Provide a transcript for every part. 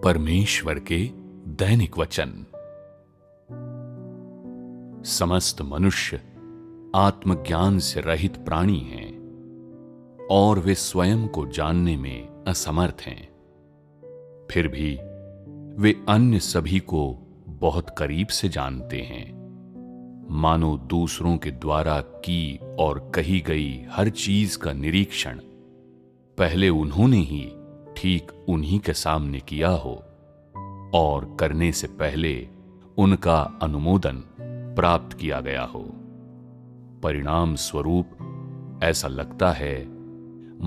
परमेश्वर के दैनिक वचन। समस्त मनुष्य आत्मज्ञान से रहित प्राणी हैं और वे स्वयं को जानने में असमर्थ हैं। फिर भी वे अन्य सभी को बहुत करीब से जानते हैं, मानो दूसरों के द्वारा की और कही गई हर चीज का निरीक्षण पहले उन्होंने ही ठीक उन्हीं के सामने किया हो और करने से पहले उनका अनुमोदन प्राप्त किया गया हो। परिणाम स्वरूप ऐसा लगता है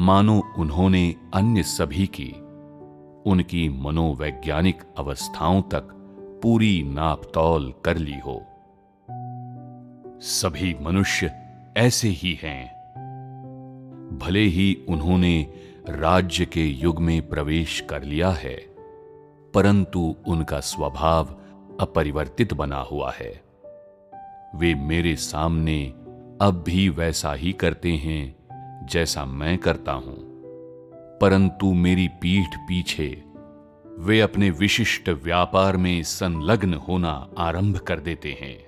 मानो उन्होंने अन्य सभी की उनकी मनोवैज्ञानिक अवस्थाओं तक पूरी नापतौल कर ली हो। सभी मनुष्य ऐसे ही हैं। भले ही उन्होंने राज्य के युग में प्रवेश कर लिया है, परंतु उनका स्वभाव अपरिवर्तित बना हुआ है। वे मेरे सामने अब भी वैसा ही करते हैं जैसा मैं करता हूं, परंतु मेरी पीठ पीछे वे अपने विशिष्ट व्यापार में संलग्न होना आरंभ कर देते हैं।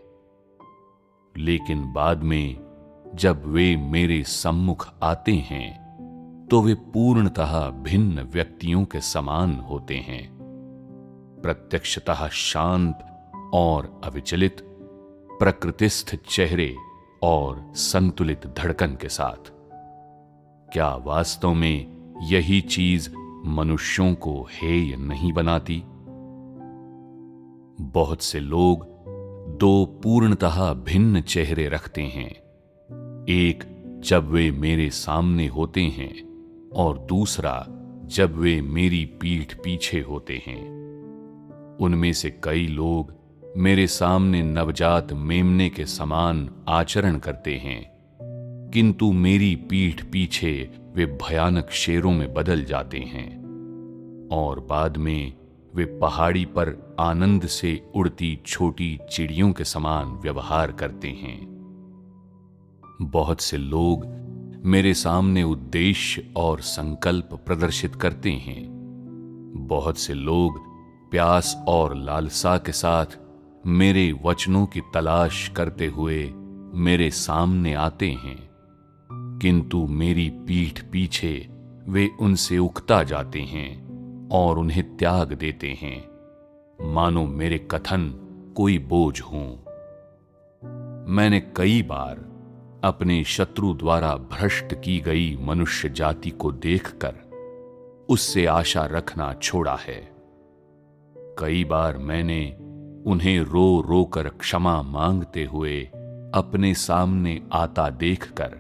लेकिन बाद में जब वे मेरे सम्मुख आते हैं तो वे पूर्णतः भिन्न व्यक्तियों के समान होते हैं, प्रत्यक्षतः शांत और अविचलित, प्रकृतिस्थ चेहरे और संतुलित धड़कन के साथ। क्या वास्तव में यही चीज मनुष्यों को हेय नहीं बनाती? बहुत से लोग दो पूर्णतः भिन्न चेहरे रखते हैं, एक जब वे मेरे सामने होते हैं और दूसरा जब वे मेरी पीठ पीछे होते हैं। उनमें से कई लोग मेरे सामने नवजात मेमने के समान आचरण करते हैं, किंतु मेरी पीठ पीछे वे भयानक शेरों में बदल जाते हैं और बाद में वे पहाड़ी पर आनंद से उड़ती छोटी चिड़ियों के समान व्यवहार करते हैं। बहुत से लोग मेरे सामने उद्देश्य और संकल्प प्रदर्शित करते हैं। बहुत से लोग प्यास और लालसा के साथ मेरे वचनों की तलाश करते हुए मेरे सामने आते हैं, किंतु मेरी पीठ पीछे वे उनसे उकता जाते हैं और उन्हें त्याग देते हैं, मानो मेरे कथन कोई बोझ हों। मैंने कई बार अपने शत्रु द्वारा भ्रष्ट की गई मनुष्य जाति को देखकर उससे आशा रखना छोड़ा है। कई बार मैंने उन्हें रो रो कर क्षमा मांगते हुए अपने सामने आता देखकर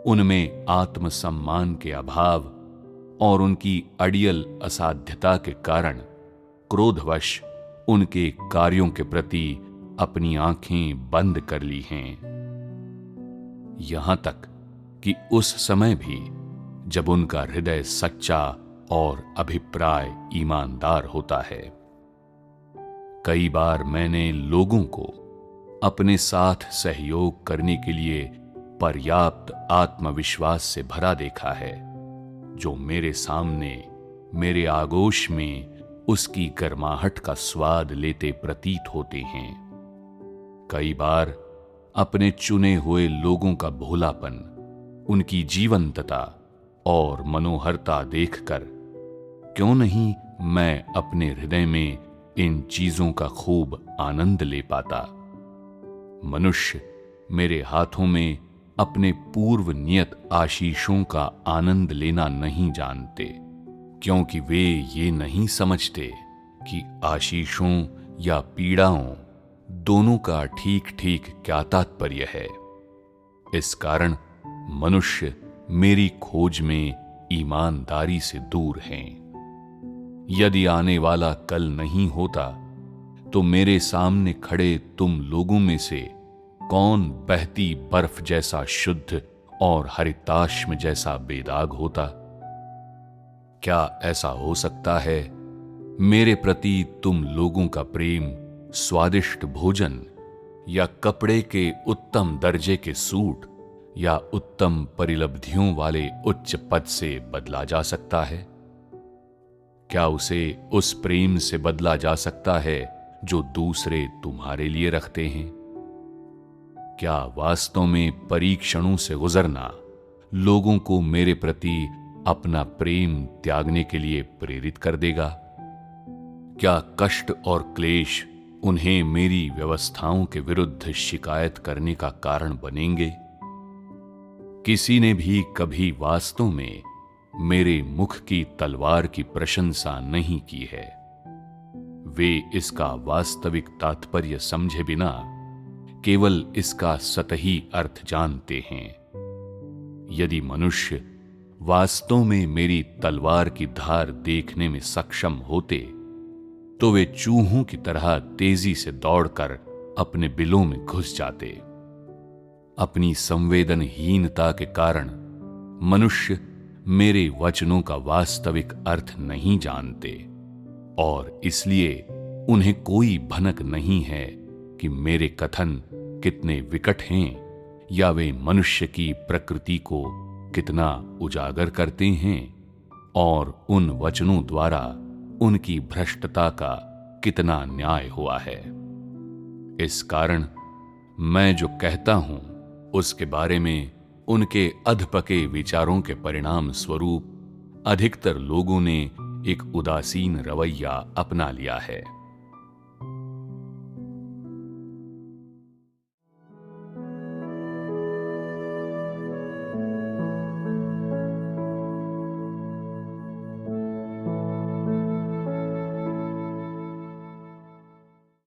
उनमें आत्मसम्मान के अभाव और उनकी अड़ियल असाध्यता के कारण क्रोधवश उनके कार्यों के प्रति अपनी आंखें बंद कर ली हैं। यहां तक कि उस समय भी जब उनका हृदय सच्चा और अभिप्राय ईमानदार होता है। कई बार मैंने लोगों को अपने साथ सहयोग करने के लिए पर्याप्त आत्मविश्वास से भरा देखा है, जो मेरे सामने मेरे आगोश में उसकी गर्माहट का स्वाद लेते प्रतीत होते हैं। कई बार अपने चुने हुए लोगों का भोलापन, उनकी जीवंतता और मनोहरता देखकर क्यों नहीं मैं अपने हृदय में इन चीजों का खूब आनंद ले पाता। मनुष्य मेरे हाथों में अपने पूर्व नियत आशीषों का आनंद लेना नहीं जानते, क्योंकि वे ये नहीं समझते कि आशीषों या पीड़ाओं दोनों का ठीक ठीक क्या तात्पर्य है। इस कारण मनुष्य मेरी खोज में ईमानदारी से दूर हैं। यदि आने वाला कल नहीं होता तो मेरे सामने खड़े तुम लोगों में से कौन बहती बर्फ जैसा शुद्ध और हरिताश्म जैसा बेदाग होता? क्या ऐसा हो सकता है मेरे प्रति तुम लोगों का प्रेम स्वादिष्ट भोजन या कपड़े के उत्तम दर्जे के सूट या उत्तम परिलब्धियों वाले उच्च पद से बदला जा सकता है? क्या उसे उस प्रेम से बदला जा सकता है जो दूसरे तुम्हारे लिए रखते हैं? क्या वास्तव में परीक्षणों से गुजरना लोगों को मेरे प्रति अपना प्रेम त्यागने के लिए प्रेरित कर देगा? क्या कष्ट और क्लेश उन्हें मेरी व्यवस्थाओं के विरुद्ध शिकायत करने का कारण बनेंगे? किसी ने भी कभी वास्तव में मेरे मुख की तलवार की प्रशंसा नहीं की है। वे इसका वास्तविक तात्पर्य समझे बिना केवल इसका सतही अर्थ जानते हैं। यदि मनुष्य वास्तव में मेरी तलवार की धार देखने में सक्षम होते तो वे चूहों की तरह तेजी से दौड़कर अपने बिलों में घुस जाते। अपनी संवेदनहीनता के कारण मनुष्य मेरे वचनों का वास्तविक अर्थ नहीं जानते और इसलिए उन्हें कोई भनक नहीं है कि मेरे कथन कितने विकट हैं या वे मनुष्य की प्रकृति को कितना उजागर करते हैं और उन वचनों द्वारा उनकी भ्रष्टता का कितना न्याय हुआ है। इस कारण मैं जो कहता हूं उसके बारे में उनके अधपके विचारों के परिणाम स्वरूप अधिकतर लोगों ने एक उदासीन रवैया अपना लिया है।